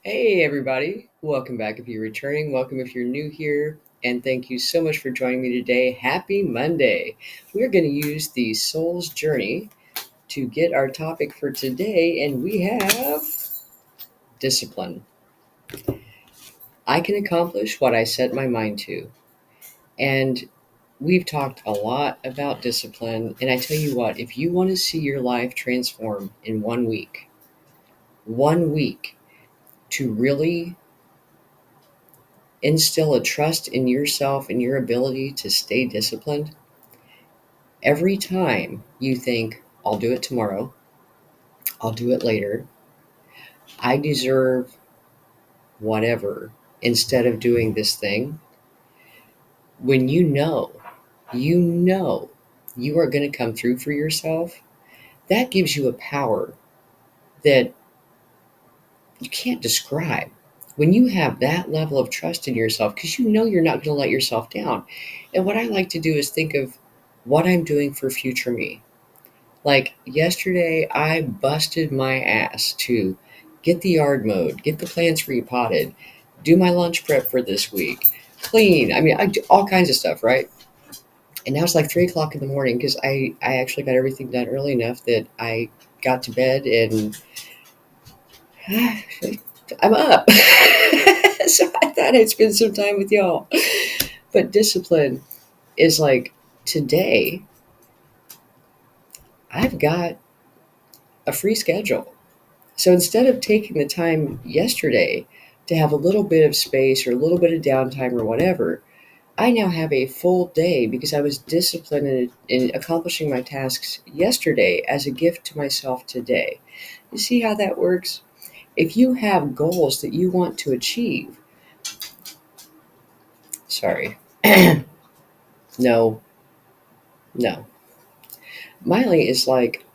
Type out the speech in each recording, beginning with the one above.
Hey, everybody. Welcome back if you're returning. Welcome if you're new here. And thank you so much for joining me today. Happy Monday. We're going to use the soul's journey to get our topic for today, and we have discipline. I can accomplish what I set my mind to. And we've talked a lot about discipline. And I tell you what, if you want to see your life transform in 1 week to really instill a trust in yourself and your ability to stay disciplined, every time you think, I'll do it tomorrow, I'll do it later, I deserve whatever, instead of doing this thing, when you know you are going to come through for yourself, that gives you a power that you can't describe. When you have that level of trust in yourself, because you know you're not going to let yourself down. And what I like to do is think of what I'm doing for future me. Like yesterday, I busted my ass to get the yard mowed, get the plants repotted, do my lunch prep for this week, clean. I mean, I do all kinds of stuff, right? And now it's like 3 o'clock in the morning because I actually got everything done early enough that I got to bed and I'm up. So I thought I'd spend some time with y'all. But discipline is like today, I've got a free schedule. So instead of taking the time yesterday to have a little bit of space or a little bit of downtime or whatever, I now have a full day because I was disciplined in accomplishing my tasks yesterday as a gift to myself today. You see how that works? If you have goals that you want to achieve, sorry, no, no. Miley is like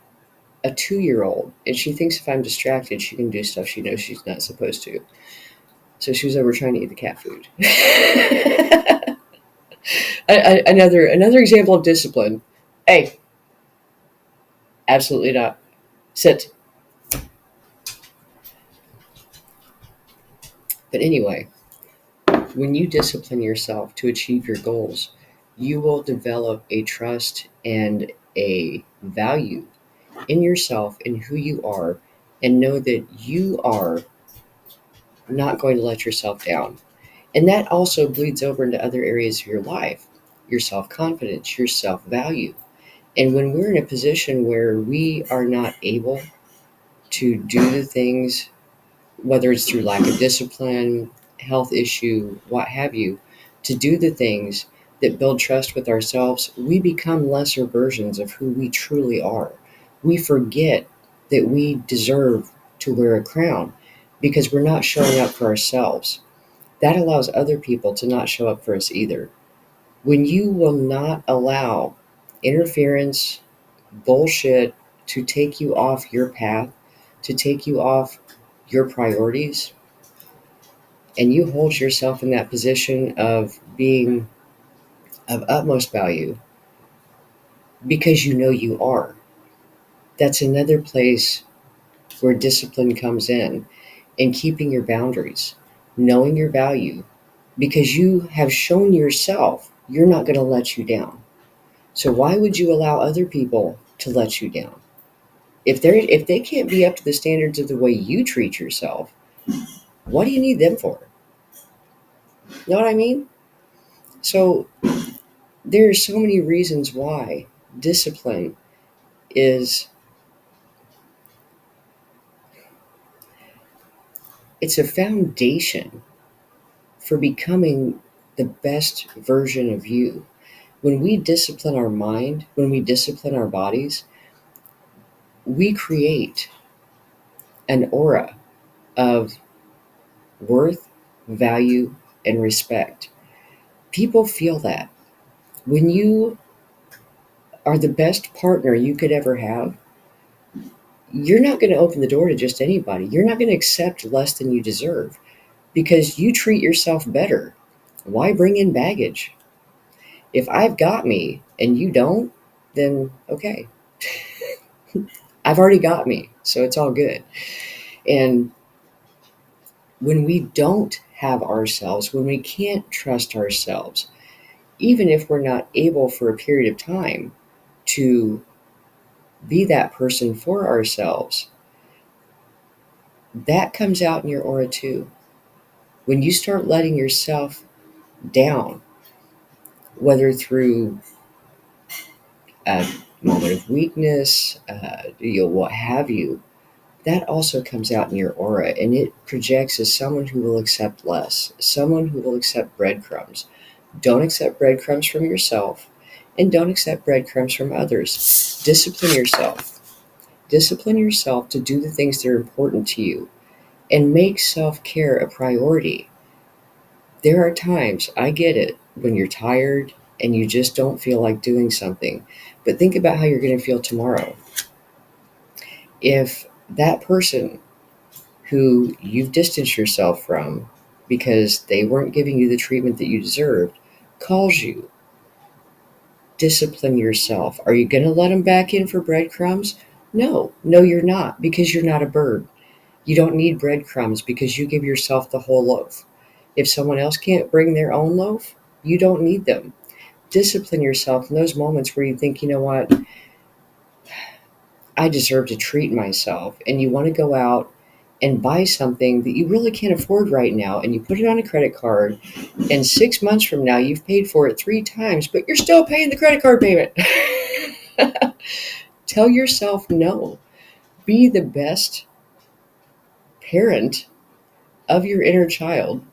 a 2 year old, and she thinks if I'm distracted, she can do stuff she knows she's not supposed to. So she was over trying to eat the cat food. Another example of discipline. Hey, absolutely not. Sit. But anyway, when you discipline yourself to achieve your goals, you will develop a trust and a value in yourself and who you are, and know that you are not going to let yourself down. And that also bleeds over into other areas of your life, your self confidence, your self value. And when we're in a position where we are not able to do the things, whether it's through lack of discipline, health issue, what have you, to do the things that build trust with ourselves, we become lesser versions of who we truly are. We forget that we deserve to wear a crown because we're not showing up for ourselves. That allows other people to not show up for us either. When you will not allow interference, bullshit to take you off your path, to take you off your priorities, and you hold yourself in that position of being of utmost value because you know you are, that's another place where discipline comes in, and keeping your boundaries, knowing your value, because you have shown yourself you're not going to let you down. So why would you allow other people to let you down? If they can't be up to the standards of the way you treat yourself, what do you need them for? You know what I mean? So there are so many reasons why discipline is it's a foundation for becoming the best version of you. When we discipline our mind, when we discipline our bodies, we create an aura of worth, value, and respect. People feel that. When you are the best partner you could ever have, you're not going to open the door to just anybody. You're not going to accept less than you deserve because you treat yourself better. Why bring in baggage? If I've got me and you don't, then okay. I've already got me, so it's all good. And When we don't have ourselves, when we can't trust ourselves, even if we're not able for a period of time to be that person for ourselves, that comes out in your aura too. When you start letting yourself down, whether through a moment of weakness, what have you, that also comes out in your aura, and it projects as someone who will accept less, someone who will accept breadcrumbs. Don't accept breadcrumbs from yourself, and don't accept breadcrumbs from others. Discipline yourself. Discipline yourself to do the things that are important to you, and make self care a priority. There are times, I get it, when you're tired and you just don't feel like doing something. But think about how you're going to feel tomorrow. If that person who you've distanced yourself from because they weren't giving you the treatment that you deserved calls you, discipline yourself. Are you going to let them back in for breadcrumbs? No, no, you're not, because you're not a bird. You don't need breadcrumbs because you give yourself the whole loaf. If someone else can't bring their own loaf, you don't need them. Discipline yourself in those moments where you think, you know what, I deserve to treat myself. And you want to go out and buy something that you really can't afford right now. And you put it on a credit card. And 6 months from now, you've paid for it 3 times, but you're still paying the credit card payment. Tell yourself no. Be the best parent of your inner child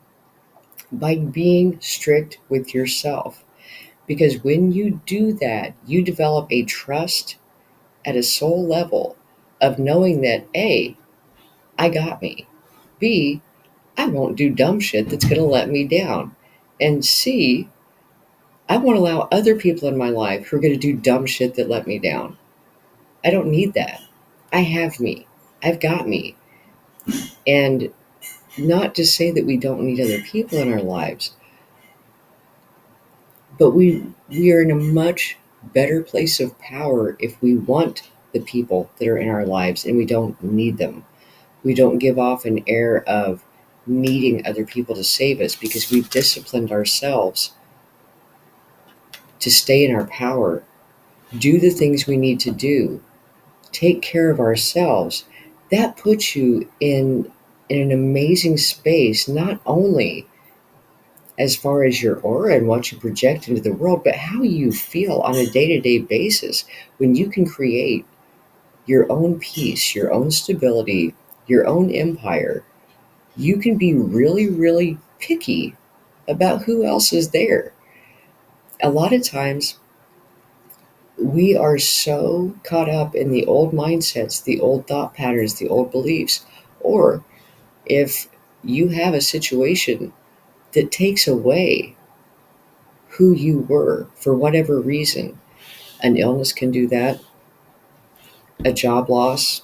by being strict with yourself. Because when you do that, you develop a trust at a soul level of knowing that A, I got me. B, I won't do dumb shit that's going to let me down. And C, I won't allow other people in my life who are going to do dumb shit that let me down. I don't need that. I have me. I've got me. And not to say that we don't need other people in our lives, but we are in a much better place of power if we want the people that are in our lives and we don't need them. We don't give off an air of needing other people to save us because we've disciplined ourselves to stay in our power, do the things we need to do, take care of ourselves. That puts you in an amazing space, not only as far as your aura and what you project into the world, but how you feel on a day to day basis when you can create your own peace, your own stability, your own empire. You can be really, really picky about who else is there. A lot of times, we are so caught up in the old mindsets, the old thought patterns, the old beliefs. Or if you have a situation that takes away who you were for whatever reason, an illness can do that, a job loss,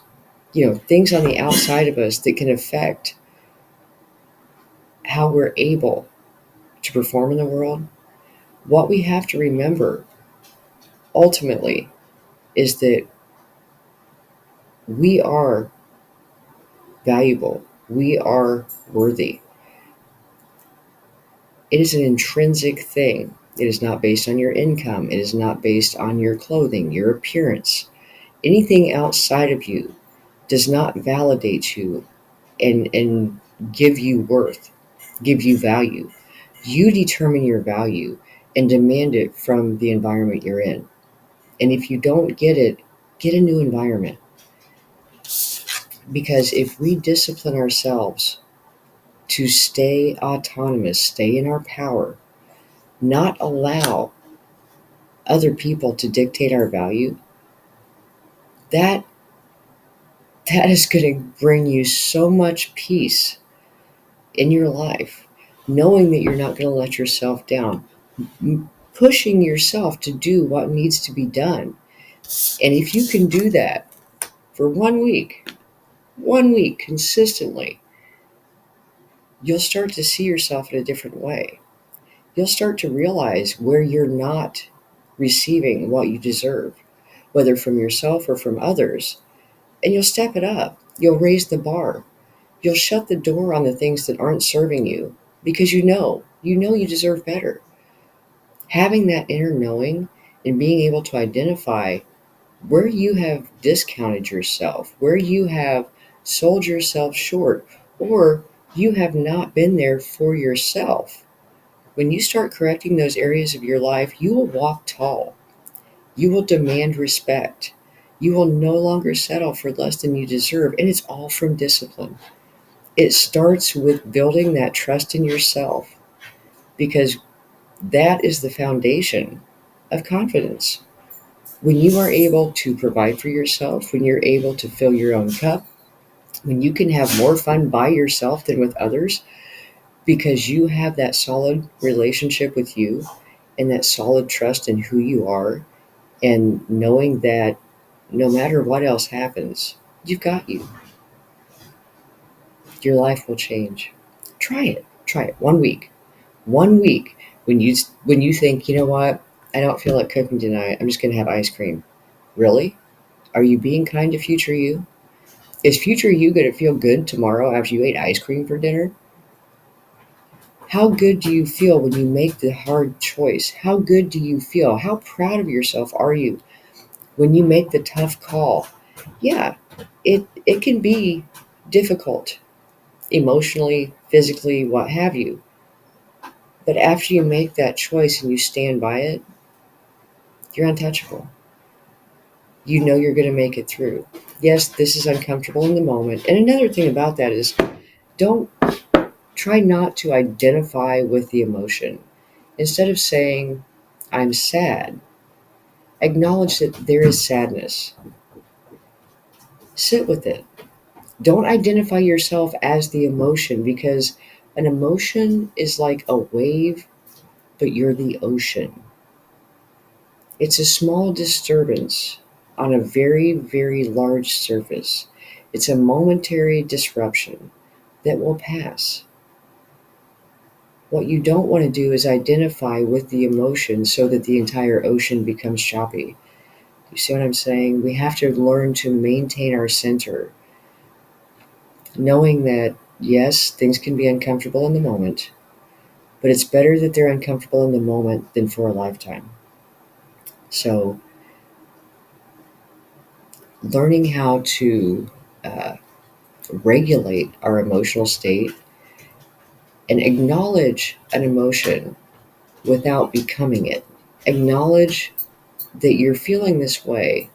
things on the outside of us that can affect how we're able to perform in the world. What we have to remember ultimately is that we are valuable, we are worthy. It is an intrinsic thing. It is not based on your income, it is not based on your clothing, your appearance. Anything outside of you does not validate you and give you worth, give you value. You determine your value and demand it from the environment you're in. And if you don't get it, get a new environment. Because if we discipline ourselves to stay autonomous, stay in our power, not allow other people to dictate our value, that that is going to bring you so much peace in your life, knowing that you're not going to let yourself down, pushing yourself to do what needs to be done. And if you can do that for 1 week consistently, you'll start to see yourself in a different way. You'll start to realize where you're not receiving what you deserve, whether from yourself or from others, and you'll step it up. You'll raise the bar. You'll shut the door on the things that aren't serving you because you deserve better. Having that inner knowing and being able to identify where you have discounted yourself, where you have sold yourself short, or you have not been there for yourself. When you start correcting those areas of your life, you will walk tall. You will demand respect. You will no longer settle for less than you deserve. And it's all from discipline. It starts with building that trust in yourself because that is the foundation of confidence. When you are able to provide for yourself, when you're able to fill your own cup, when you can have more fun by yourself than with others because you have that solid relationship with you and that solid trust in who you are, and knowing that no matter what else happens, you've got you. Your life will change. Try it. Try it 1 week. 1 week. When you think, you know what, I don't feel like cooking tonight. I'm just going to have ice cream. Really? Are you being kind to future you? Is future you going to feel good tomorrow after you ate ice cream for dinner? How good do you feel when you make the hard choice? How good do you feel? How proud of yourself are you when you make the tough call? Yeah, it can be difficult emotionally, physically, what have you. But after you make that choice and you stand by it, you're untouchable. You know you're going to make it through. Yes, this is uncomfortable in the moment. And another thing about that is don't try not to identify with the emotion. Instead of saying, I'm sad, acknowledge that there is sadness. Sit with it. Don't identify yourself as the emotion because an emotion is like a wave, but you're the ocean. It's a small disturbance on a very, very large surface. It's a momentary disruption that will pass. What you don't want to do is identify with the emotion so that the entire ocean becomes choppy. You see what I'm saying? We have to learn to maintain our center, knowing that, yes, things can be uncomfortable in the moment, but it's better that they're uncomfortable in the moment than for a lifetime. So, learning how to uh, regulate our emotional state and acknowledge an emotion without becoming it. Acknowledge that you're feeling this way,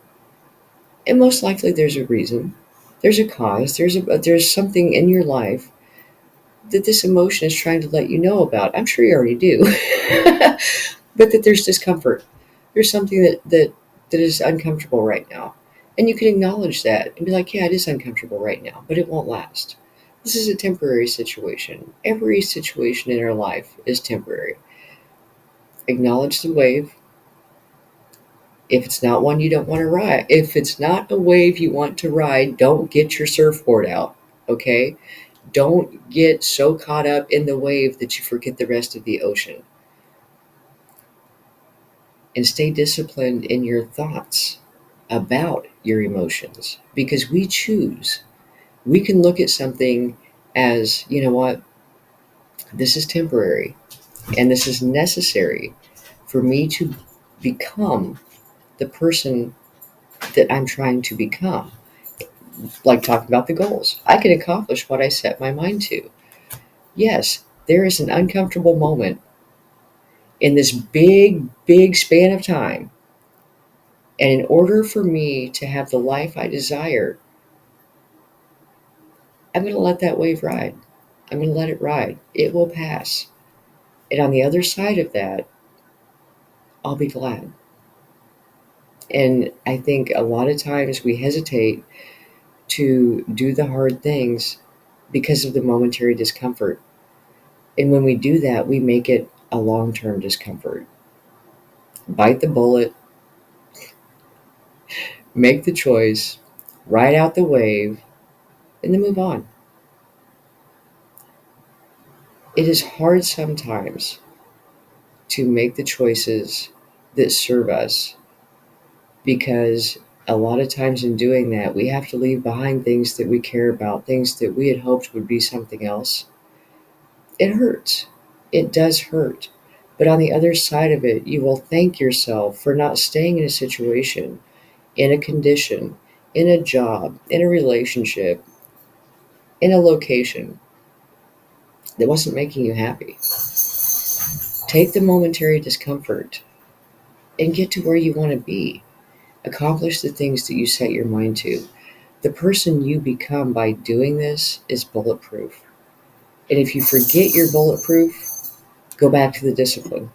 and most likely there's a reason, there's a cause, there's something in your life that this emotion is trying to let you know about. I'm sure you already do, but that there's discomfort. There's something that is uncomfortable right now, and you can acknowledge that and be like, yeah, it is uncomfortable right now, but it won't last. This is a temporary situation. Every situation in our life is temporary. Acknowledge the wave. If it's not one you don't want to ride, if it's not a wave you want to ride, don't get your surfboard out. Okay? Don't get so caught up in the wave that you forget the rest of the ocean. And stay disciplined in your thoughts about your emotions because we choose. We can look at something as, you know what, this is temporary and this is necessary for me to become the person that I'm trying to become. Like talking about the goals, I can accomplish what I set my mind to. Yes, there is an uncomfortable moment in this big, big span of time. And in order for me to have the life I desire, I'm going to let that wave ride. I'm going to let it ride. It will pass. And on the other side of that, I'll be glad. And I think a lot of times we hesitate to do the hard things because of the momentary discomfort. And when we do that, we make it a long term discomfort. Bite the bullet, make the choice, ride out the wave, and then move on. It is hard sometimes to make the choices that serve us because A lot of times in doing that, we have to leave behind things that we care about, things that we had hoped would be something else. It hurts. It does hurt. But on the other side of it, you will thank yourself for not staying in a situation, in a condition, in a job, in a relationship, in a location that wasn't making you happy. Take the momentary discomfort and get to where you want to be. Accomplish the things that you set your mind to. The person you become by doing this is bulletproof. And if you forget you're bulletproof, go back to the discipline.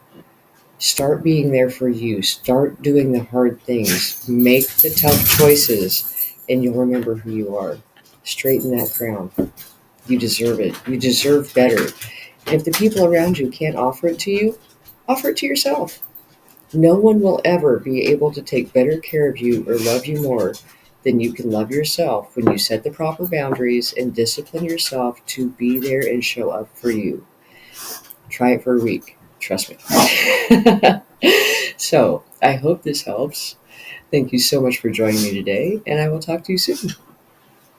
Start being there for you. Start doing the hard things. Make the tough choices, and you'll remember who you are. Straighten that crown. You deserve it. You deserve better. And if the people around you can't offer it to you, offer it to yourself. No one will ever be able to take better care of you or love you more than you can love yourself when you set the proper boundaries and discipline yourself to be there and show up for you. Try it for a week. Trust me. So, I hope this helps. Thank you so much for joining me today, and I will talk to you soon.